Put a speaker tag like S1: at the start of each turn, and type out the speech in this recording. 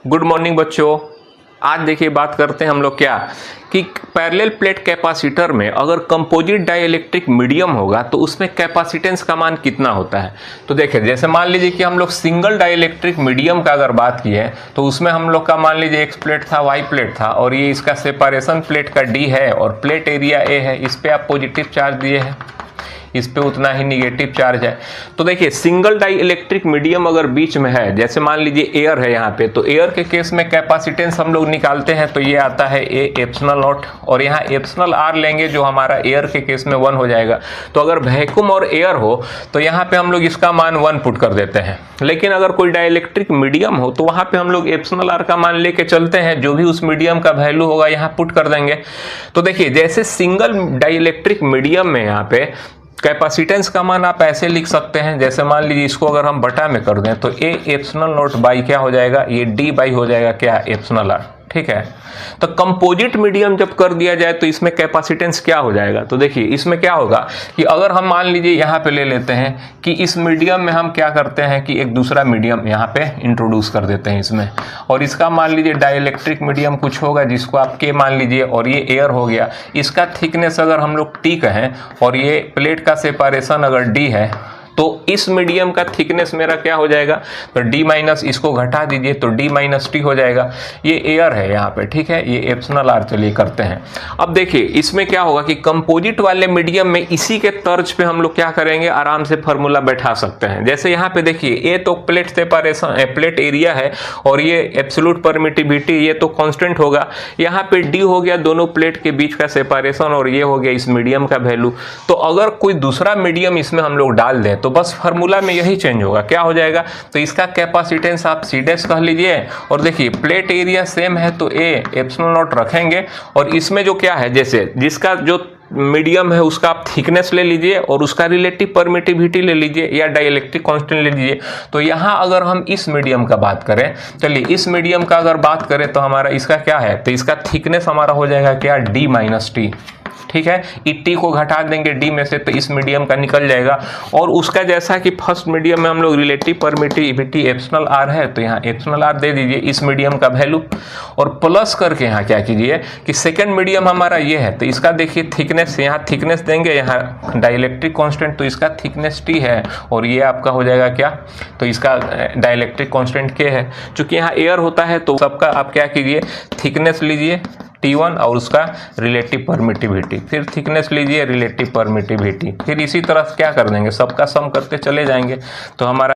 S1: Good morning बच्चों। आज देखिए बात करते हैं हम लोग क्या कि पैरेलल प्लेट कैपेसिटर में अगर कंपोजिट डाइइलेक्ट्रिक मीडियम होगा तो उसमें कैपेसिटेंस का मान कितना होता है। तो देखिए जैसे मान लीजिए कि हम लोग सिंगल डाइइलेक्ट्रिक मीडियम का अगर बात किए तो उसमें हम लोग का मान लीजिए एक्स प्लेट था, वाई प्लेट था और ये इसका सेपरेशन प्लेट का डी है और प्लेट एरिया ए है। इस पे आप पॉजिटिव चार्ज दिए हैं, इस पे उतना ही निगेटिव चार्ज है। तो देखिए सिंगल डाई इलेक्ट्रिक मीडियम अगर बीच में है, जैसे मान लीजिए एयर है यहाँ पे, तो एयर के केस में कैपेसिटेंस हम लोग निकालते हैं तो ये आता है ए एप्सिलॉन नॉट और यहाँ एप्सिलॉन आर लेंगे जो हमारा एयर के केस में 1 हो जाएगा। तो अगर वैक्यूम और एयर हो तो यहाँ पे हम लोग इसका मान 1 पुट कर देते हैं। लेकिन अगर कोई डाइइलेक्ट्रिक मीडियम हो तो वहाँ पे हम लोग एप्सिलॉन आर का मान लेके चलते हैं, जो भी उस मीडियम का वैल्यू होगा यहाँ पुट कर देंगे। तो देखिए जैसे सिंगल डाइइलेक्ट्रिक मीडियम में यहाँ पे कैपेसिटेंस का मान आप ऐसे लिख सकते हैं, जैसे मान लीजिए इसको अगर हम बटा में कर दें तो ए एप्सिलॉन नॉट बाई क्या हो जाएगा, ये डी बाई हो जाएगा क्या, एप्सिलॉन आर। ठीक है। तो कंपोजिट मीडियम जब कर दिया जाए तो इसमें कैपेसिटेंस क्या हो जाएगा। तो देखिए इसमें क्या होगा कि अगर हम मान लीजिए यहाँ पे ले लेते हैं कि इस मीडियम में हम क्या करते हैं कि एक दूसरा मीडियम यहाँ पे इंट्रोड्यूस कर देते हैं इसमें, और इसका मान लीजिए डाइइलेक्ट्रिक मीडियम कुछ होगा जिसको आप के मान लीजिए, और ये एयर हो गया। इसका थिकनेस अगर हम लोग टी कहें और ये प्लेट का सेपरेशन अगर डी है तो इस मीडियम का थिकनेस मेरा क्या हो जाएगा, तो डी माइनस इसको घटा दीजिए तो डी माइनस टी हो जाएगा। ये एयर है यहाँ पे, ठीक है, ये एप्सिलॉन आर चलिए करते हैं। अब देखिए इसमें क्या होगा कि कंपोजिट वाले मीडियम में इसी के तर्ज पे हम लोग क्या करेंगे, आराम से फार्मूला बैठा सकते हैं। जैसे यहाँ पे देखिए ए तो प्लेट सेपरेशन प्लेट एरिया है और ये एब्सोल्यूट परमिटिविटी ये तो कांस्टेंट होगा। यहाँ पे डी हो गया दोनों प्लेट के बीच का सेपरेशन और ये हो गया इस मीडियम का वैल्यू। तो अगर कोई दूसरा मीडियम इसमें हम लोग डाल दें तो बस फार्मूला में यही चेंज होगा, क्या हो जाएगा, तो इसका कैपेसिटेंस आप सी डैश कह लीजिए। और देखिए प्लेट एरिया सेम है तो ए एप्सिलॉन नॉट रखेंगे और इसमें जो क्या है, जैसे जिसका जो मीडियम है उसका आप थिकनेस ले लीजिए और उसका रिलेटिव परमिटिविटी ले लीजिए या डाइइलेक्ट्रिक कांस्टेंट ले लीजिए। तो यहाँ अगर हम इस मीडियम का बात करें, चलिए इस मीडियम का अगर बात करें तो हमारा इसका क्या है, तो इसका थिकनेस हमारा हो जाएगा क्या, डी माइनस टी। ठीक है, ई टी को घटा देंगे डी में से तो इस मीडियम का निकल जाएगा। और उसका जैसा कि फर्स्ट मीडियम में हम लोग रिलेटिव परमिटिविटी एप्सिलॉन आर है तो यहाँ एप्सिलॉन आर दे दीजिए इस मीडियम का वैल्यू, और प्लस करके यहाँ क्या कीजिए कि सेकंड मीडियम हमारा ये है तो इसका देखिए थिकनेस, यहाँ थिकनेस देंगे, यहाँ डाइइलेक्ट्रिक कांस्टेंट तो इसका थिकनेस टी है और ये आपका हो जाएगा क्या, तो इसका डाइइलेक्ट्रिक कांस्टेंट के है। चूंकि यहाँ एयर होता है तो सबका आप क्या कीजिए, थिकनेस लीजिए T1 और उसका रिलेटिव परमिटिविटी, फिर थिकनेस लीजिए रिलेटिव परमिटिविटी, फिर इसी तरह क्या कर देंगे, सबका सम करते चले जाएंगे तो हमारा